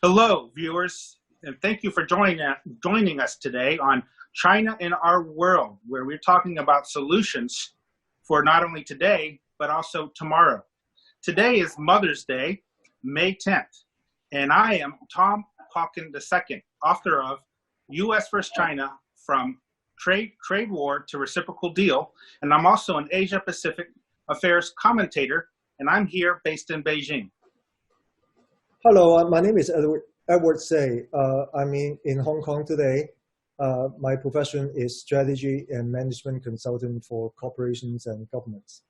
Hello, viewers, and thank you for joining us today on China in Our World, where we're talking about solutions for not only today, but also tomorrow. Today is Mother's Day, May 10th, and I am Tom Pauken II, author of U.S. vs. China, From Trade War to Reciprocal Deal, and I'm also an Asia-Pacific Affairs commentator, and I'm here based in Beijing. Hello, my name is Edward Say. I'm in Hong Kong today. My profession is strategy and management consultant for corporations and governments.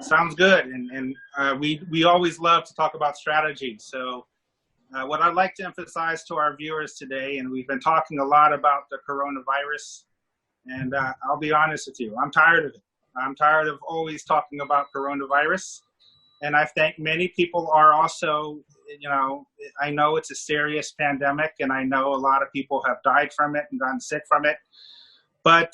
Sounds good, and we always love to talk about strategy. So what I'd like to emphasize to our viewers today, and we've been talking a lot about the coronavirus, and I'll be honest with you, I'm tired of it. I'm tired of always talking about coronavirus. And I think many people are also, I know it's a serious pandemic, and I know a lot of people have died from it and gotten sick from it. But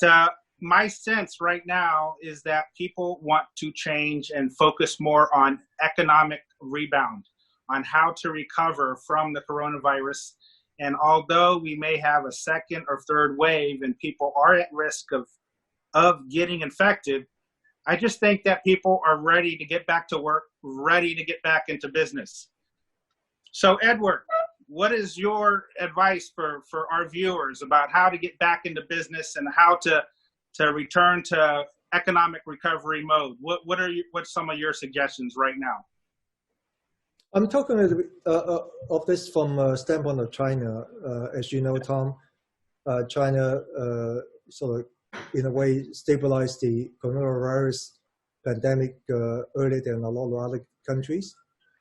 my sense right now is that people want to change and focus more on economic rebound, on how to recover from the coronavirus. And although we may have a second or third wave and people are at risk of getting infected, I just think that people are ready to get back to work, ready to get back into business. So Edward, what is your advice for our viewers about how to get back into business and how to return to economic recovery mode? What's some of your suggestions right now? I'm talking of this from a standpoint of China. As you know, Tom, China sort of in a way stabilized the coronavirus pandemic earlier than a lot of other countries.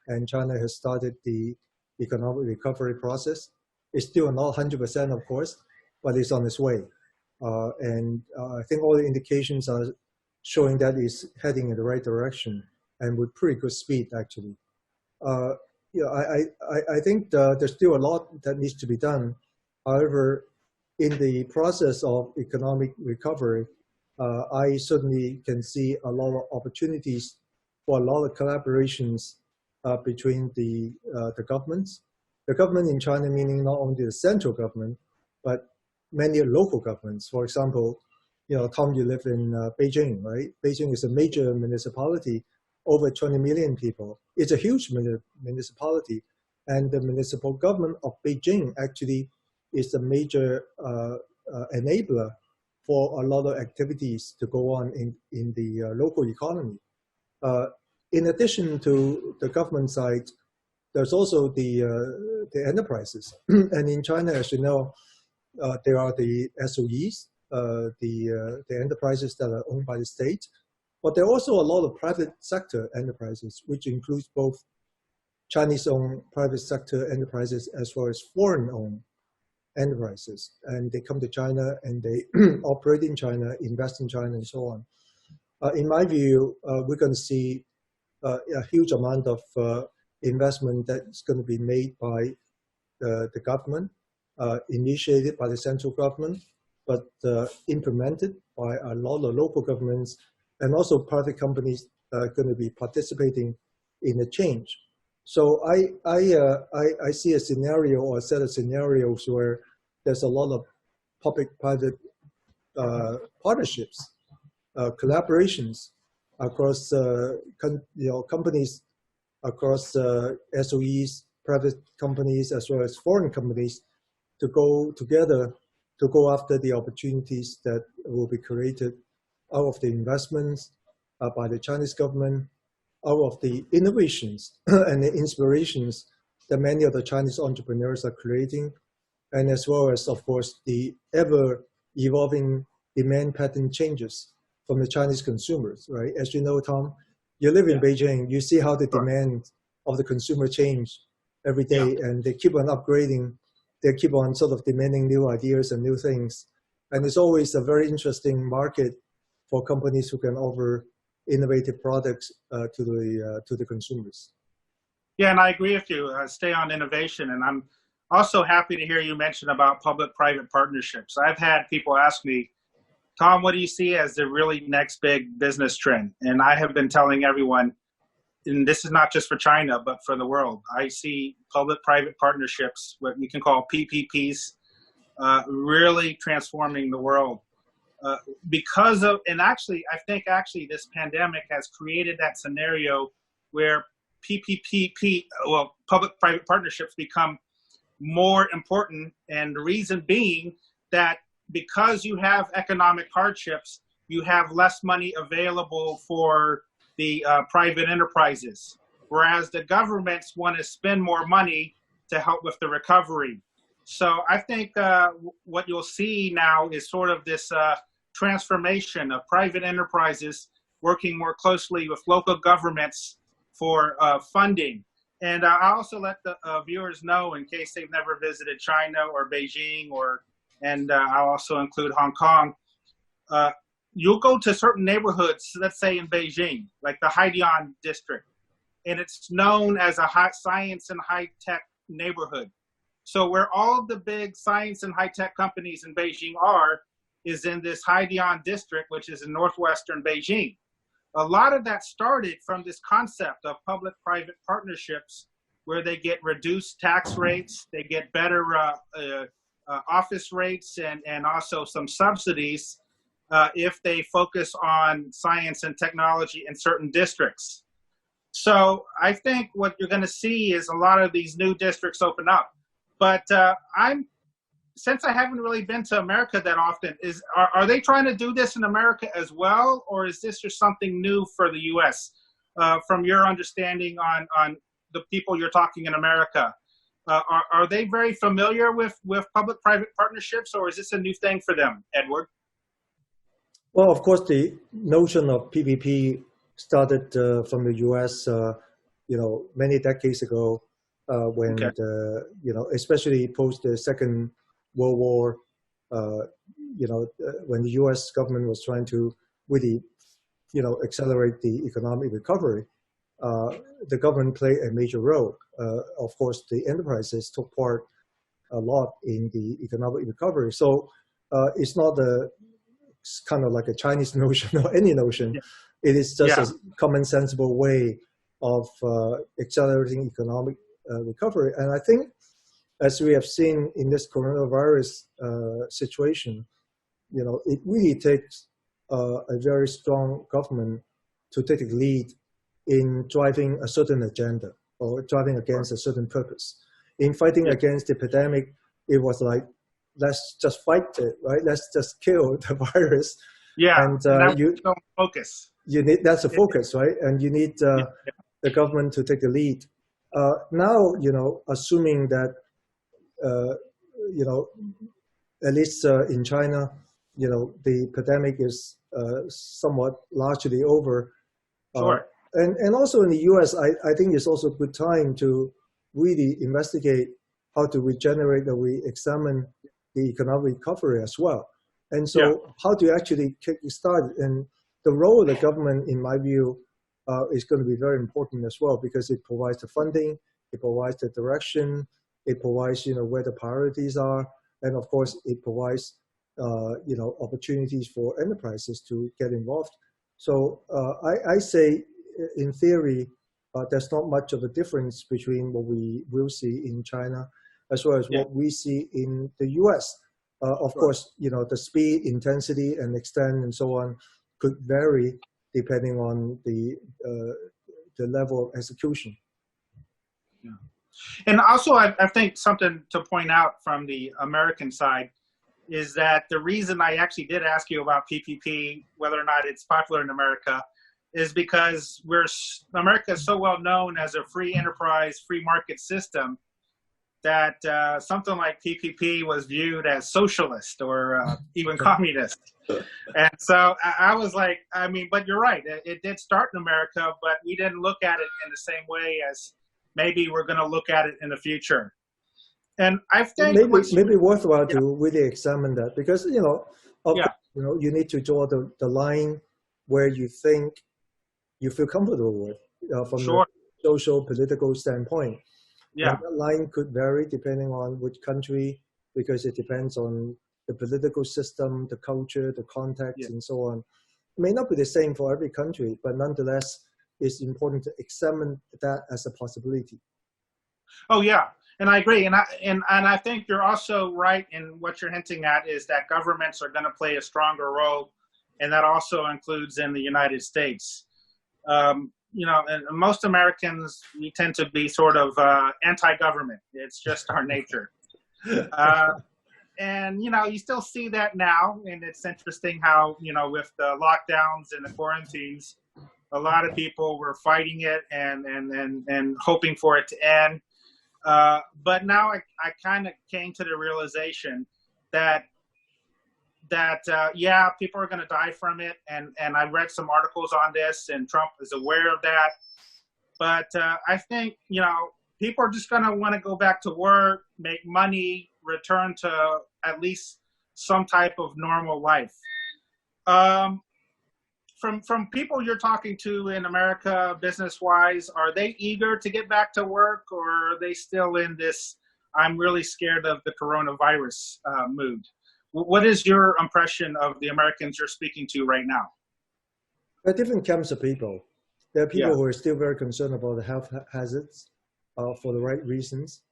And China has started the economic recovery process. It's still not 100%, of course, but it's on its way. I think all the indications are showing that it's heading in the right direction and with pretty good speed, actually. I think there's still a lot that needs to be done. However, in the process of economic recovery, I certainly can see a lot of opportunities for a lot of collaborations between the governments. The government in China, meaning not only the central government, but many local governments. For example, Tom, you live in Beijing, right? Beijing is a major municipality, over 20 million people. It's a huge municipality, and the municipal government of Beijing actually is a major enabler for a lot of activities to go on in the local economy. In addition to the government side, there's also the enterprises. And in China, as you know, there are the SOEs, the enterprises that are owned by the state. But there are also a lot of private sector enterprises, which includes both Chinese-owned private sector enterprises as well as foreign-owned enterprises. And they come to China and they operate in China, invest in China, and so on. In my view, we're going to see a huge amount of investment that's going to be made by the government, initiated by the central government, but implemented by a lot of local governments, and also private companies are going to be participating in the change. So I see a scenario or a set of scenarios where there's a lot of public-private partnerships, collaborations across companies, across SOEs, private companies, as well as foreign companies, to go together to go after the opportunities that will be created out of the investments by the Chinese government, out of the innovations and the inspirations that many of the Chinese entrepreneurs are creating, and as well as, of course, the ever-evolving demand pattern changes from the Chinese consumers, right? As you know, Tom, you live in Beijing, you see how the demand of the consumer change every day, and they keep on upgrading, they keep on sort of demanding new ideas and new things. And it's always a very interesting market for companies who can offer innovative products to the consumers. Yeah, and I agree with you. Stay on innovation, and I'm also happy to hear you mention about public-private partnerships. I've had people ask me, Tom, what do you see as the really next big business trend? And I have been telling everyone, and this is not just for China, but for the world. I see public-private partnerships, what we can call PPPs, really transforming the world. Because of, and actually, I think actually this pandemic has created that scenario where public-private partnerships become more important. And the reason being that because you have economic hardships, you have less money available for the private enterprises, whereas the governments want to spend more money to help with the recovery. So I think what you'll see now is sort of this transformation of private enterprises working more closely with local governments for funding. And I'll also let the viewers know, in case they've never visited China or Beijing, and I'll also include Hong Kong. You'll go to certain neighborhoods, let's say in Beijing, like the Haidian district, and it's known as a science and high-tech neighborhood. So where all the big science and high-tech companies in Beijing is in this Haidian district, which is in northwestern Beijing. A lot of that started from this concept of public-private partnerships where they get reduced tax rates, they get better office rates, and also some subsidies if they focus on science and technology in certain districts. So I think what you're going to see is a lot of these new districts open up. But since I haven't really been to America that often, are they trying to do this in America as well, or is this just something new for the U.S.? From your understanding on the people you're talking in America, are they very familiar with public-private partnerships, or is this a new thing for them, Edward? Well, of course, the notion of PPP started from the U.S. Many decades ago, when especially post the Second World War, when the U.S. government was trying to really, accelerate the economic recovery, the government played a major role. Of course, the enterprises took part a lot in the economic recovery. So it's not it's kind of like a Chinese notion or any notion. Yeah. It is just a common sensible way of accelerating economic recovery. And I think, as we have seen in this coronavirus situation, it really takes a very strong government to take the lead in driving a certain agenda or driving against a certain purpose. In fighting against the pandemic, it was like, let's just fight it, right? Let's just kill the virus. Yeah, and you focus. That's a focus, right? And you need the government to take the lead. Now, assuming that, at least in China, the pandemic is somewhat largely over. Sure. And also in the US, I think it's also a good time to really investigate how to regenerate or re-examine the economic recovery as well. And so how do you actually kick start? And the role of the government, in my view, is going to be very important as well, because it provides the funding, it provides the direction, it provides, where the priorities are. And of course, it provides, opportunities for enterprises to get involved. So I say, in theory, there's not much of a difference between what we will see in China as well as what we see in the US. Of course, the speed, intensity, and extent and so on could vary depending on the level of execution. Yeah. And also, I think something to point out from the American side is that the reason I actually did ask you about PPP, whether or not it's popular in America, is because America is so well known as a free enterprise, free market system that something like PPP was viewed as socialist or even communist. And so I was like, but you're right. It did start in America, but we didn't look at it in the same way as maybe we're going to look at it in the future. And I think maybe worthwhile to really examine that, because you need to draw the line where you think you feel comfortable with from a social political standpoint. Yeah, and that line could vary depending on which country, because it depends on the political system, the culture, the context, and so on. It may not be the same for every country, but nonetheless, it's important to examine that as a possibility. Oh yeah, and I agree, and I think you're also right in what you're hinting at is that governments are going to play a stronger role, and that also includes in the United States. You know, and most Americans, we tend to be sort of anti-government. It's just our nature. And, you know, you still see that now. And it's interesting how, you know, with the lockdowns and the quarantines, a lot of people were fighting it and hoping for it to end. But now I kind of came to the realization that yeah, people are going to die from it. And I read some articles on this, and Trump is aware of that. But I think, you know, people are just going to want to go back to work, make money, return to at least some type of normal life. From people you're talking to in America, business-wise, are they eager to get back to work, or are they still in this, I'm really scared of the coronavirus mood? What is your impression of the Americans you're speaking to right now? There are different camps of people. There are people who are still very concerned about the health hazards for the right reasons,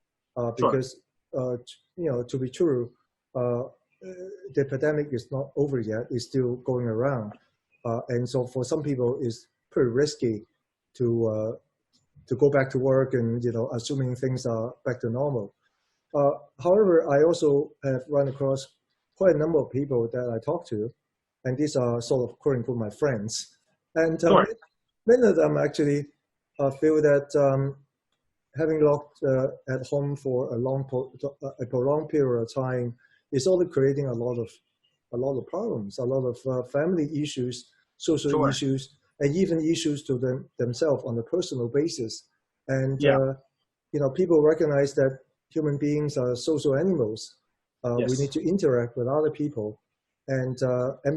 because, you know, to be true, the pandemic is not over yet. It's still going around. And so for some people, it's pretty risky to go back to work and, you know, assuming things are back to normal. However, I also have run across quite a number of people that I talk to, and these are sort of quote unquote my friends. And many of them actually feel that having locked at home for a prolonged period of time is only creating a lot of problems, a lot of family issues, social issues, and even issues to themselves on a personal basis. And you know, people recognize that human beings are social animals. We need to interact with other people, and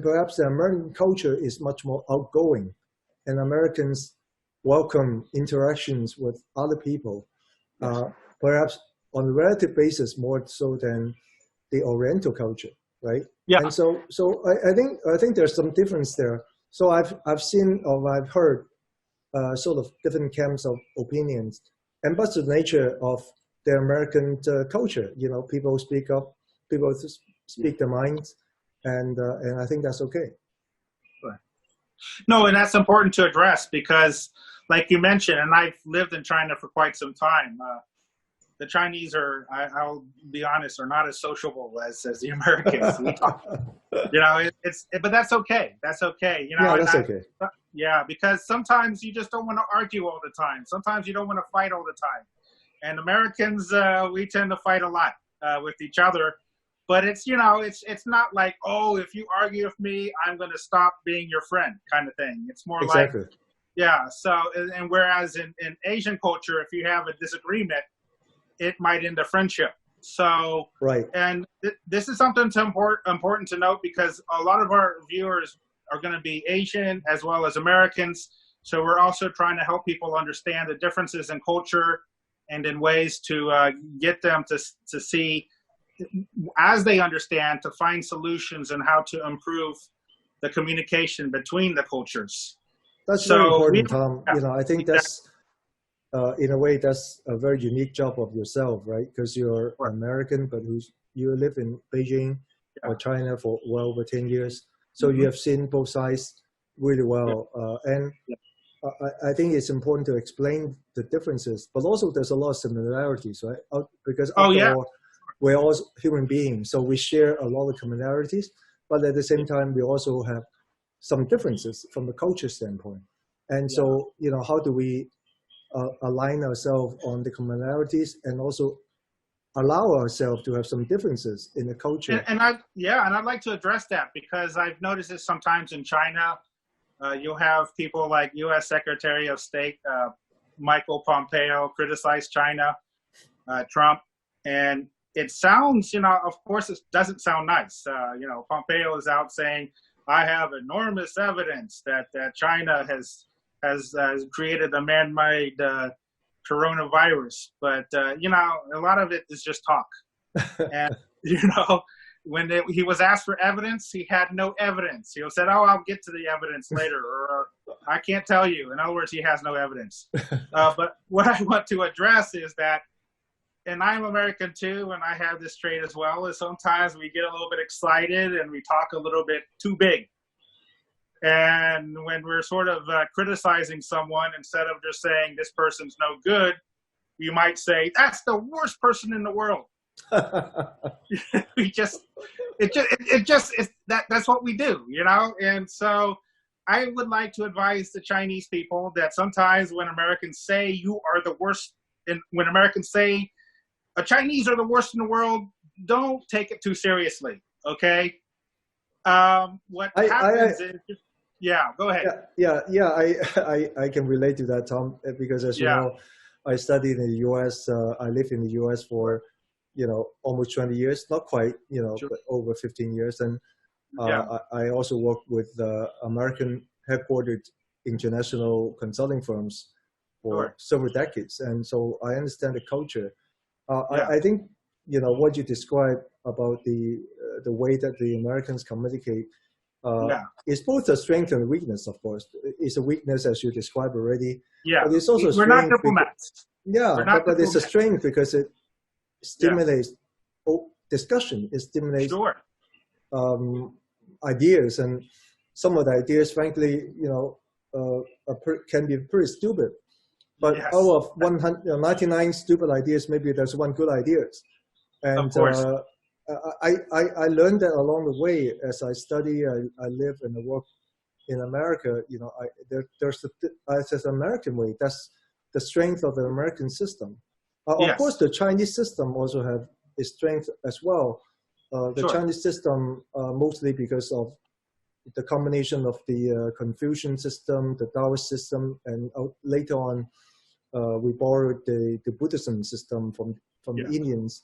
perhaps the American culture is much more outgoing, and Americans welcome interactions with other people, perhaps on a relative basis more so than the Oriental culture, right? Yeah. And so I think there's some difference there. So I've seen or I've heard sort of different camps of opinions, and that's the nature of the American culture. You know, people speak up, people speak their minds, and I think that's okay. Right. No, and that's important to address because, like you mentioned, and I've lived in China for quite some time. The Chinese are, I'll be honest, are not as sociable as the Americans. You know, but that's okay. That's okay. You know, that's okay. Yeah, because sometimes you just don't want to argue all the time. Sometimes you don't want to fight all the time. And Americans, we tend to fight a lot with each other. But it's, you know, it's not like, oh, if you argue with me, I'm going to stop being your friend kind of thing. It's more like, yeah. So, and whereas in Asian culture, if you have a disagreement, it might end a friendship. So, and this is something important to note because a lot of our viewers are going to be Asian as well as Americans. So we're also trying to help people understand the differences in culture and in ways to get them to see, as they understand, to find solutions and how to improve the communication between the cultures. That's very important, Tom. You know, I think that's, in a way, that's a very unique job of yourself, right? Because you're American, but you live in Beijing or China for well over 10 years. So you have seen both sides really well. And I think it's important to explain the differences, but also there's a lot of similarities, right? Because after all, we're all human beings, so we share a lot of commonalities, but at the same time, we also have some differences from the culture standpoint. And so, you know, how do we align ourselves on the commonalities and also allow ourselves to have some differences in the culture? And I'd like to address that because I've noticed this sometimes in China. You'll have people like U.S. Secretary of State Michael Pompeo criticize China, Trump, and it sounds, you know, of course, it doesn't sound nice. You know, Pompeo is out saying, I have enormous evidence that China has created a man-made coronavirus. But, you know, a lot of it is just talk. And, you know, when he was asked for evidence, he had no evidence. He said, oh, I'll get to the evidence later. Or I can't tell you. In other words, he has no evidence. But what I want to address is that, and I'm American too, and I have this trait as well, is sometimes we get a little bit excited and we talk a little bit too big. And when we're sort of criticizing someone, instead of just saying this person's no good, you might say, that's the worst person in the world. That's what we do, you know? And so I would like to advise the Chinese people that sometimes when Americans say you are the worst, and when Americans say Chinese are the worst in the world, don't take it too seriously, okay? What happens is, yeah, go ahead. I can relate to that, Tom, because as you know, I studied in the U.S. I lived in the U.S. for, almost 20 years, not quite, Sure. but over 15 years. And I also worked with American headquartered international consulting firms for several decades. And so I understand the culture. I think, what you described about the way that the Americans communicate is both a strength and a weakness, of course. It's a weakness, as you described already. Yeah, but it's also we're not diplomats. But it's a strength because it stimulates discussion. It stimulates ideas, and some of the ideas, frankly, can be pretty stupid. But out of 99 stupid ideas, maybe there's one good idea. And of course. I learned that along the way as I study, I live and I work in America. There's an American way. That's the strength of the American system. Of course, the Chinese system also have its strength as well. The Chinese system, mostly because of the combination of the Confucian system, the Taoist system, and later on, we borrowed the Buddhism system from the Indians.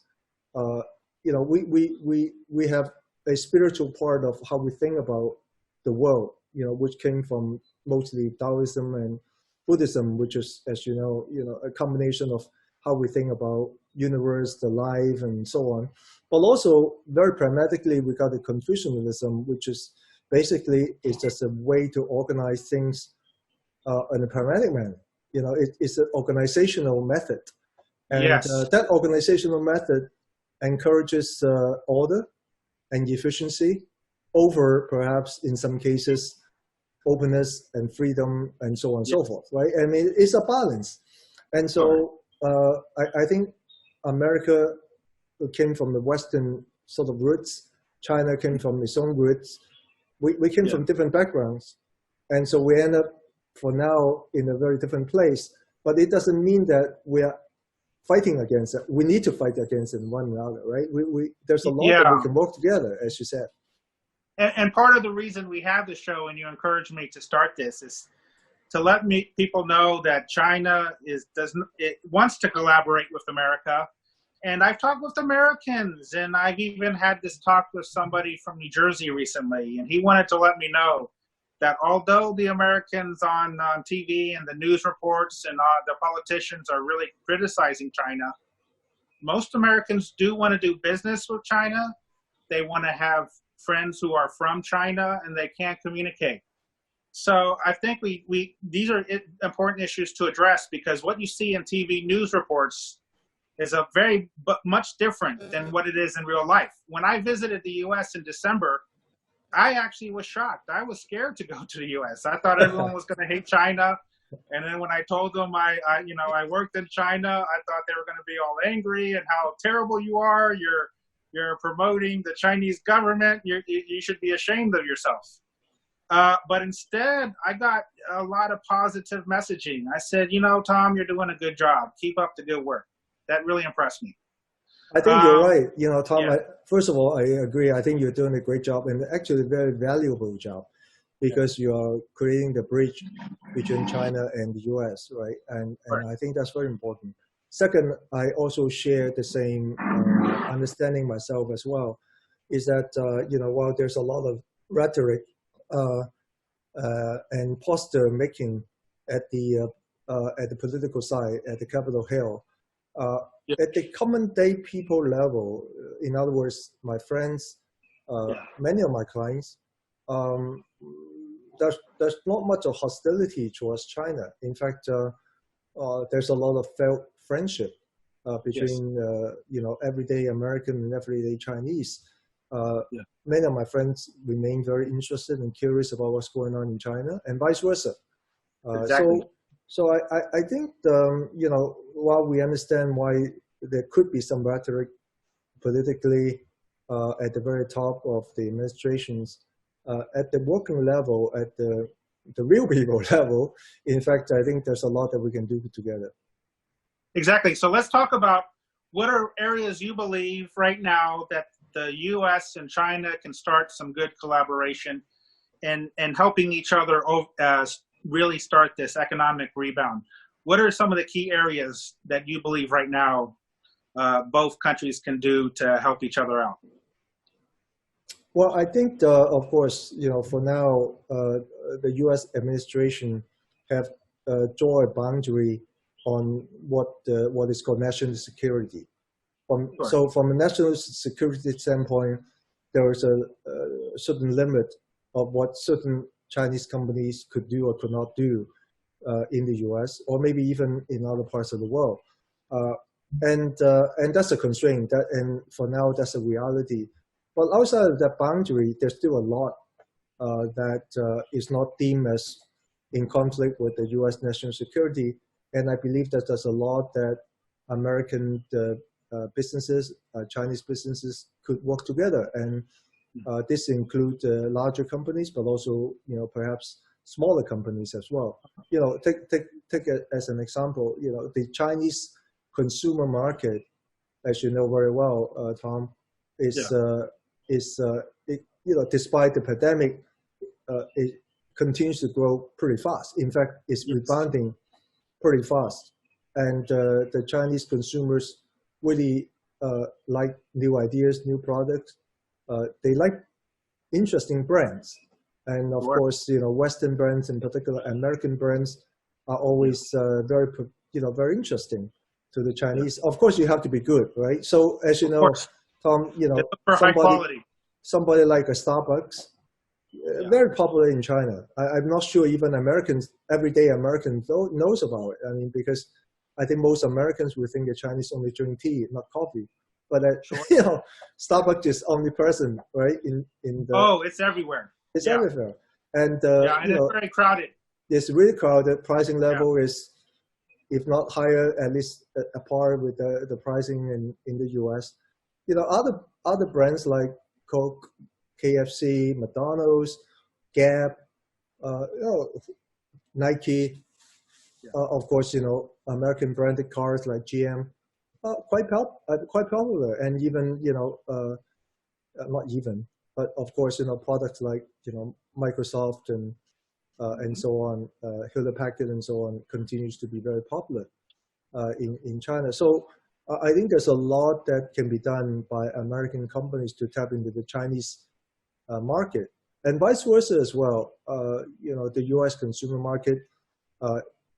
We have a spiritual part of how we think about the world, which came from mostly Taoism and Buddhism, which is, as you know, a combination of how we think about universe, the life, and so on. But also, very pragmatically, we got the Confucianism, which is basically is just a way to organize things in a pragmatic manner. It's an organizational method, and that organizational method encourages order and efficiency over, perhaps in some cases, openness and freedom and so on and so forth, right? I mean, it's a balance. And so I think America came from the Western sort of roots. China came from its own roots. We came from different backgrounds. And so we end up, for now, in a very different place. But it doesn't mean that we are fighting against it. We need to fight against it one another, right? There's a lot that we can work together, as you said. And part of the reason we have the show, and you encouraged me to start this, is to let people know that China wants to collaborate with America. And I've talked with Americans, and I've even had this talk with somebody from New Jersey recently, and he wanted to let me know that although the Americans on TV and the news reports and the politicians are really criticizing China, most Americans do want to do business with China. They want to have friends who are from China, and they can't communicate. So I think these are important issues to address, because what you see in TV news reports is much different than what it is in real life. When I visited the U.S. in December, I actually was shocked. I was scared to go to the U.S. I thought everyone was going to hate China. And then when I told them I worked in China, I thought they were going to be all angry and how terrible you are. You're promoting the Chinese government. You should be ashamed of yourself. But instead, I got a lot of positive messaging. I said, Tom, you're doing a good job. Keep up the good work. That really impressed me. I think you're right. Tom, first of all, I agree. I think you're doing a great job, and actually a very valuable job, because you are creating the bridge between China and the US, right? And I think that's very important. Second, I also share the same understanding myself as well, is that, while there's a lot of rhetoric and poster making at the political side, at the Capitol Hill, at the common day people level, in other words, my friends, many of my clients, there's not much of hostility towards China. In fact, there's a lot of felt friendship between everyday American and everyday Chinese. Many of my friends remain very interested and curious about what's going on in China, and vice versa. Exactly. So I think while we understand why there could be some rhetoric politically at the very top of the administrations, at the working level, at the real people level, in fact, I think there's a lot that we can do together. Exactly. So let's talk about what are areas you believe right now that the U.S. and China can start some good collaboration and helping each other really start this economic rebound. What are some of the key areas that you believe right now both countries can do to help each other out? Well, I think, of course, for now, the U.S. administration have drawn a boundary on what is called national security. So from a national security standpoint, there is a certain limit of what certain Chinese companies could do or could not do in the U.S. or maybe even in other parts of the world. And that's a constraint, and for now, that's a reality. But outside of that boundary, there's still a lot that is not deemed as in conflict with the U.S. national security. And I believe that there's a lot that American businesses, Chinese businesses could work together. And this includes larger companies, but also, perhaps smaller companies as well. Take it as an example, the Chinese consumer market, as you know very well, Tom, despite the pandemic, it continues to grow pretty fast. In fact, it's rebounding pretty fast. And the Chinese consumers really like new ideas, new products. They like interesting brands. And of course, Western brands, in particular, American brands, are always very interesting to the Chinese. Of course, you have to be good, right? So as you know, Tom, for high quality. Somebody like a Starbucks, very popular in China. I'm not sure even everyday Americans knows about it. I mean, because I think most Americans would think the Chinese only drink tea, not coffee. But Starbucks is omnipresent, right? It's everywhere. It's everywhere, and and it's very crowded. It's really crowded. Pricing level is, if not higher, at least a par with the pricing in the U.S. Other brands like Coke, KFC, McDonald's, Gap, Nike, of course, American branded cars like GM, quite popular, and even not even, but of course, products like Microsoft and so on, Hewlett Packard and so on, continues to be very popular in China. So I think there's a lot that can be done by American companies to tap into the Chinese market, and vice versa as well. The U.S. consumer market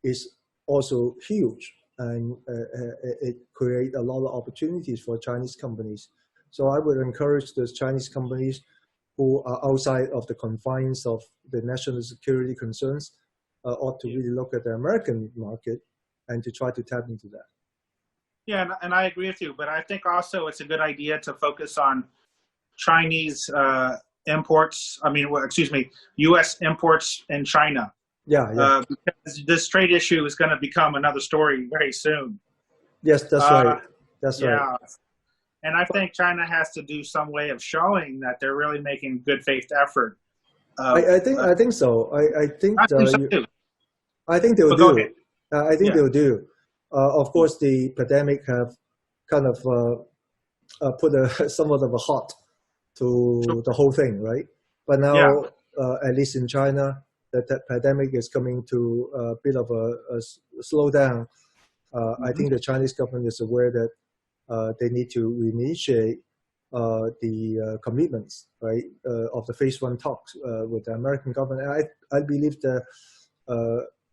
is also huge, and it creates a lot of opportunities for Chinese companies. So I would encourage those Chinese companies who are outside of the confines of the national security concerns ought to really look at the American market and to try to tap into that. Yeah, and I agree with you, but I think also it's a good idea to focus on Chinese imports. U.S. imports in China. Yeah. Because this trade issue is going to become another story very soon. Yes, that's right. That's right. And I think China has to do some way of showing that they're really making good faith effort. I think so. I think too. I think they will do. I think they will do. Of course, the pandemic have kind of put somewhat of a halt to the whole thing, right? But now, at least in China, the pandemic is coming to a bit of a slowdown. I think the Chinese government is aware that they need to reinitiate the commitments, right, of the phase one talks with the American government. I believe the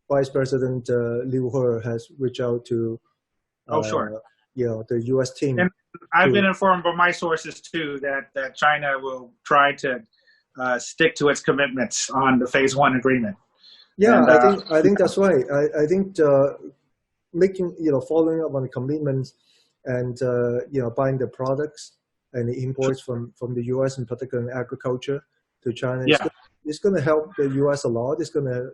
Vice President Liu He has reached out to the U.S. team. And I've been informed by my sources too that China will try to stick to its commitments on the phase one agreement. Yeah, And, I think that's right. I think making, following up on the commitments and, buying the products and the imports from the U.S., in particular in agriculture to China, yeah. it's going to help the U.S. a lot. It's going to,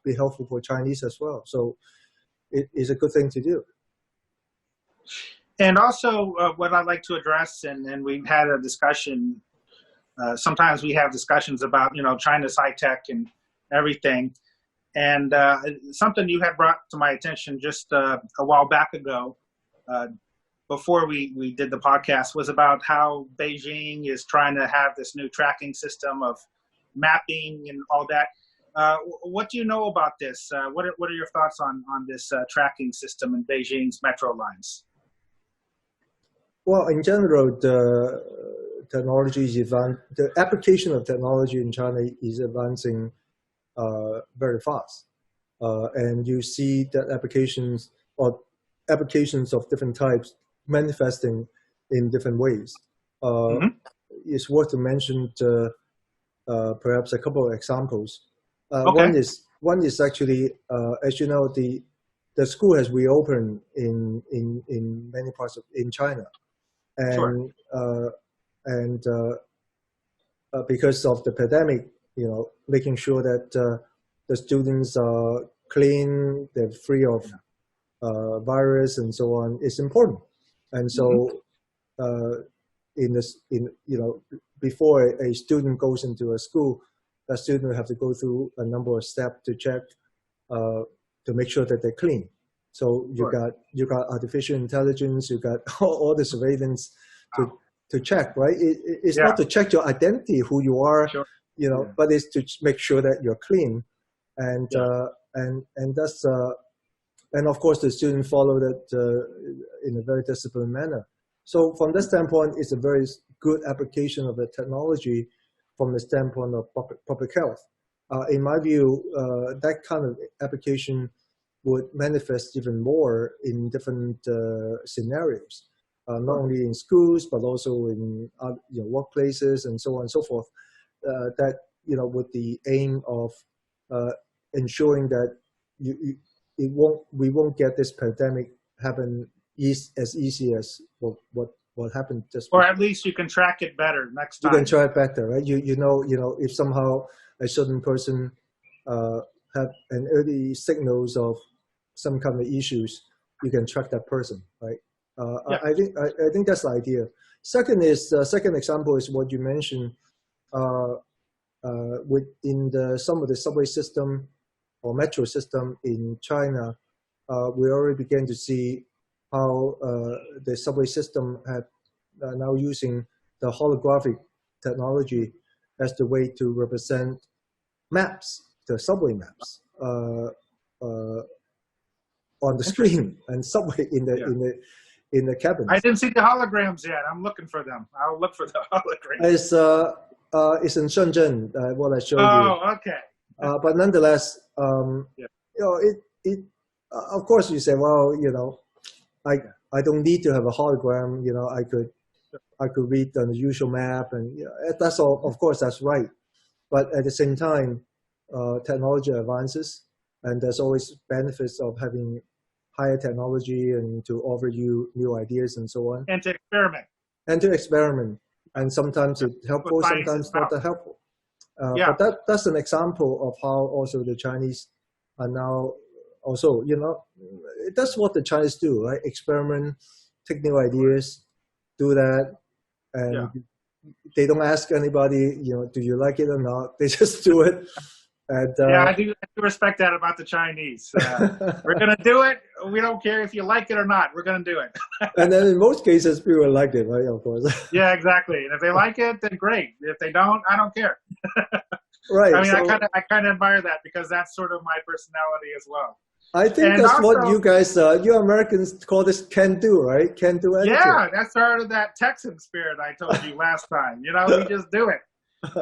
be helpful for Chinese as well. So it is a good thing to do. And also what I'd like to address, and we've had a discussion, sometimes we have discussions about, China's high tech and everything. And something you had brought to my attention just a while back ago, before we did the podcast, was about how Beijing is trying to have this new tracking system of mapping and all that. What do you know about this? What are your thoughts on this tracking system in Beijing's metro lines? Well, in general, the application of technology in China is advancing very fast. And you see that applications of different types manifesting in different ways. It's worth to mention perhaps a couple of examples. Okay. One is actually, as you know, the school has reopened in many parts in China, and sure. Because of the pandemic, making sure that the students are clean, they're free of virus and so on is important. And so, before a student goes into a school, a student will have to go through a number of steps to check, to make sure that they're clean. So you got artificial intelligence, you got all the surveillance to check, right? It's not to check your identity, who you are, but it's to make sure that you're clean, and that's and of course the student follow that in a very disciplined manner. So from that standpoint, it's a very good application of the technology from the standpoint of public health. In my view, that kind of application would manifest even more in different scenarios, not only in schools, but also in workplaces and so on and so forth, that, with the aim of ensuring that we won't get this pandemic happen as easy as what happened just or before. at least you can track it better next time. You can track better, right? You know if somehow a certain person have an early signals of some kind of issues, you can track that person, right? I think that's the idea. Second example is what you mentioned within some of the subway system or metro system in China. We already began to see how the subway system had now using the holographic technology as the way to represent maps, the subway maps, on the screen, and subway in the cabins. I didn't see the holograms yet. I'm looking for them. I'll look for the holograms. It's in Shenzhen, what I showed you. Oh, okay. But nonetheless, of course you say, well, I don't need to have a hologram. I could read the usual map, and that's all. Of course, that's right. But at the same time, technology advances, and there's always benefits of having higher technology and to offer you new ideas and so on. And to experiment. And sometimes it's helpful, sometimes not that helpful. But that's an example of how also the Chinese are now also, that's what the Chinese do, right? Experiment, take new ideas, do that, and they don't ask anybody, do you like it or not? They just do it. And, I do respect that about the Chinese. We're going to do it. We don't care if you like it or not. We're going to do it. And then in most cases, people like it, right? Of course. Yeah, exactly. And if they like it, then great. If they don't, I don't care. Right. I mean, I kind of admire that because that's sort of my personality as well. I think that's also what you guys, you Americans call this can-do, right? Can-do attitude. Yeah, that's part of that Texan spirit I told you last time. We just do it.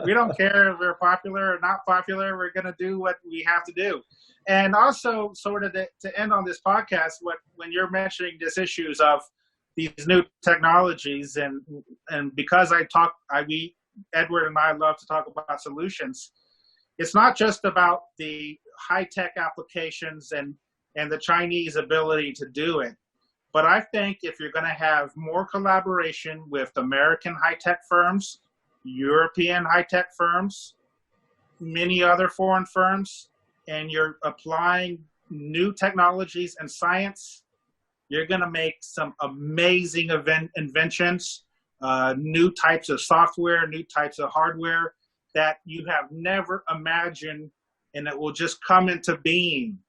We don't care if we're popular or not popular. We're going to do what we have to do. And also, sort of to end on this podcast, when you're mentioning these issues of these new technologies, and because Edward and I love to talk about solutions. It's not just about the high-tech applications and the Chinese ability to do it. But I think if you're going to have more collaboration with American high-tech firms, European high-tech firms, many other foreign firms, and you're applying new technologies and science, you're going to make some amazing inventions, new types of software, new types of hardware that you have never imagined, and it will just come into being.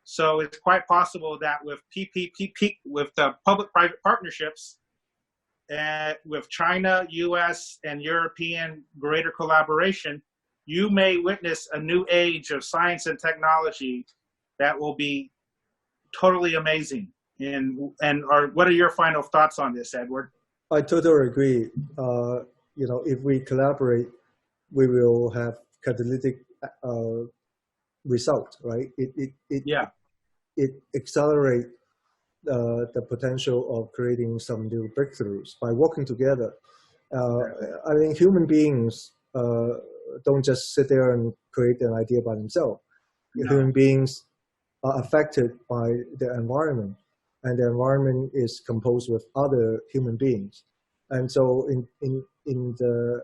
So it's quite possible that with PPP, with the public-private partnerships, with China, US, and European greater collaboration, you may witness a new age of science and technology that will be totally amazing. What are your final thoughts on this, Edward? I totally agree. If we collaborate, we will have catalytic result, right? It accelerates the potential of creating some new breakthroughs by working together. I mean, human beings don't just sit there and create an idea by themselves. No. Human beings are affected by the environment, and the environment is composed with other human beings. And so in the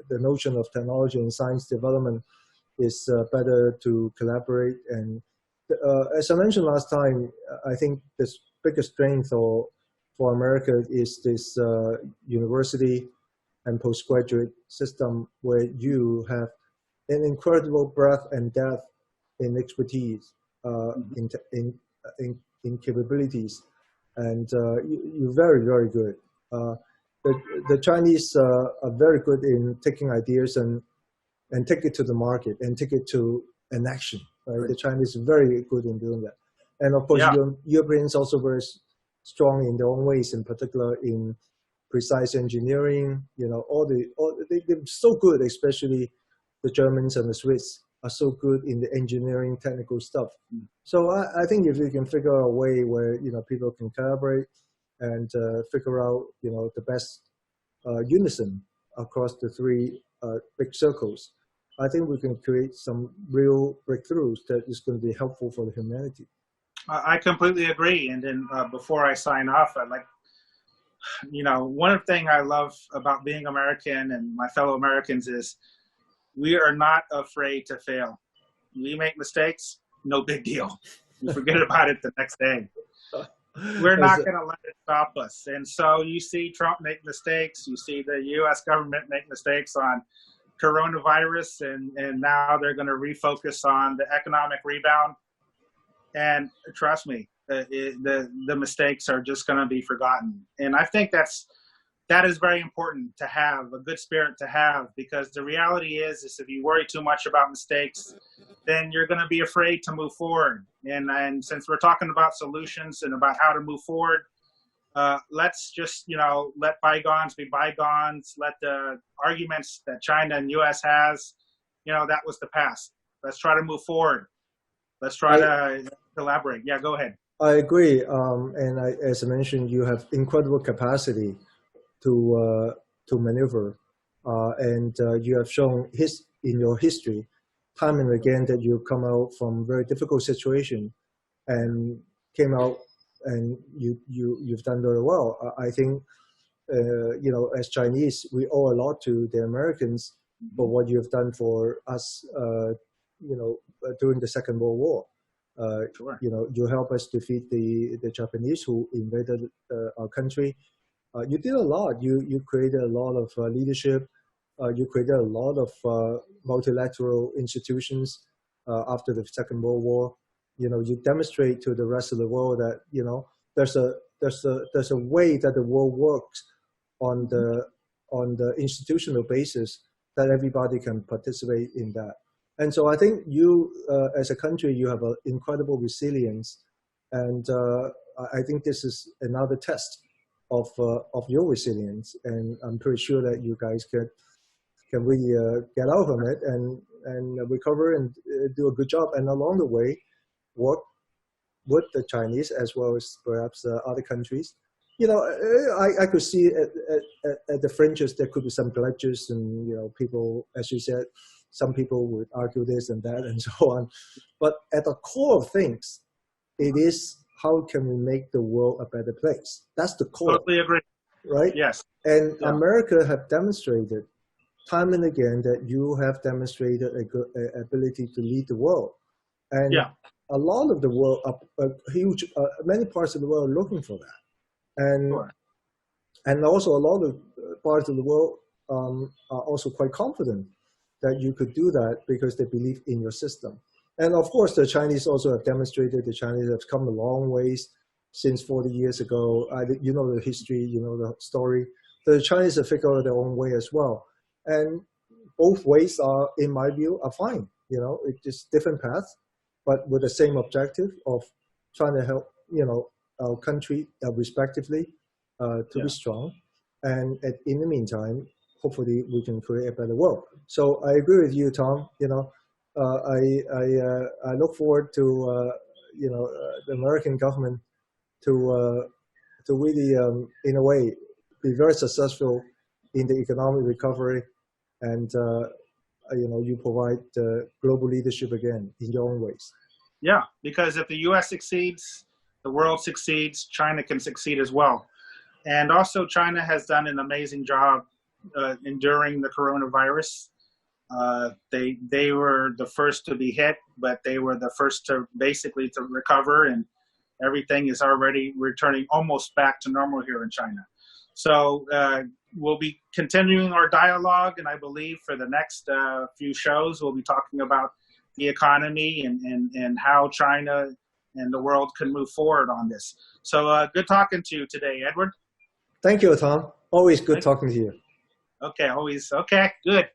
notion of technology and science development is better to collaborate. And as I mentioned last time, I think the biggest strength for America is this university and postgraduate system where you have an incredible breadth and depth in expertise, in capabilities, and you're very, very good. The Chinese are very good in taking ideas and take it to the market and take it to an action. Right? The Chinese are very good in doing that. And of course, Europeans also very strong in their own ways, in particular in precise engineering. They're so good, especially the Germans and the Swiss are so good in the engineering technical stuff. So I think if we can figure out a way where people can collaborate and figure out the best unison across the three big circles, I think we can create some real breakthroughs that is going to be helpful for the humanity. I completely agree. And then before I sign off, I'd like, one thing I love about being American and my fellow Americans is we are not afraid to fail. We make mistakes, no big deal. We forget about it the next day. We're not going to let it stop us. And so you see Trump make mistakes. You see the U.S. government make mistakes on coronavirus, and now they're going to refocus on the economic rebound. And trust me, the mistakes are just going to be forgotten. And I think that is very important to have, a good spirit to have, because the reality is if you worry too much about mistakes, then you're going to be afraid to move forward. And since we're talking about solutions and about how to move forward, let's just, let bygones be bygones. Let the arguments that China and U.S. has, that was the past. Let's try to move forward. Let's try to collaborate. Yeah, go ahead. I agree. As I mentioned, you have incredible capacity to maneuver, and you have shown in your history time and again that you come out from very difficult situation and came out and you've done very well. I think as Chinese we owe a lot to the Americans for what you've done for us during the Second World War. Sure. You help us defeat the Japanese who invaded our country. You did a lot. You created a lot of leadership. You created a lot of multilateral institutions after the Second World War. You demonstrate to the rest of the world that there's a way that the world works on the institutional basis that everybody can participate in that. And so I think you, as a country, you have an incredible resilience, and I think this is another test of your resilience. And I'm pretty sure that you guys can really get out from it and recover and do a good job. And along the way, work with the Chinese as well as perhaps other countries I could see at the fringes there could be some glitches, and people, as you said, some people would argue this and that and so on. But at the core of things, it is how can we make the world a better place? That's the core. Totally agree. Right? Yes. And Yeah. America have demonstrated time and again that you have demonstrated a good ability to lead the world. And a lot of the world, many parts of the world are looking for that. And Sure. And also a lot of parts of the world are also quite confident that you could do that because they believe in your system. And of course, the Chinese also have demonstrated. The Chinese have come a long ways since 40 years ago. You know the history, you know the story. The Chinese have figured out their own way as well. And both ways are, in my view, are fine. It's just different paths, but with the same objective of trying to help, our country respectively to be strong. And in the meantime, hopefully we can create a better world. So I agree with you, Tom. I look forward to the American government to really in a way be very successful in the economic recovery, and you provide global leadership again in your own ways. Yeah, because if the U.S. succeeds, the world succeeds. China can succeed as well. And also, China has done an amazing job enduring the coronavirus. They were the first to be hit, but they were the first to basically to recover, and everything is already returning almost back to normal here in China. So we'll be continuing our dialogue, and I believe for the next few shows, we'll be talking about the economy and how China and the world can move forward on this. So good talking to you today, Edward. Thank you, Tom. Always good talking to you. Okay, always. Okay, good.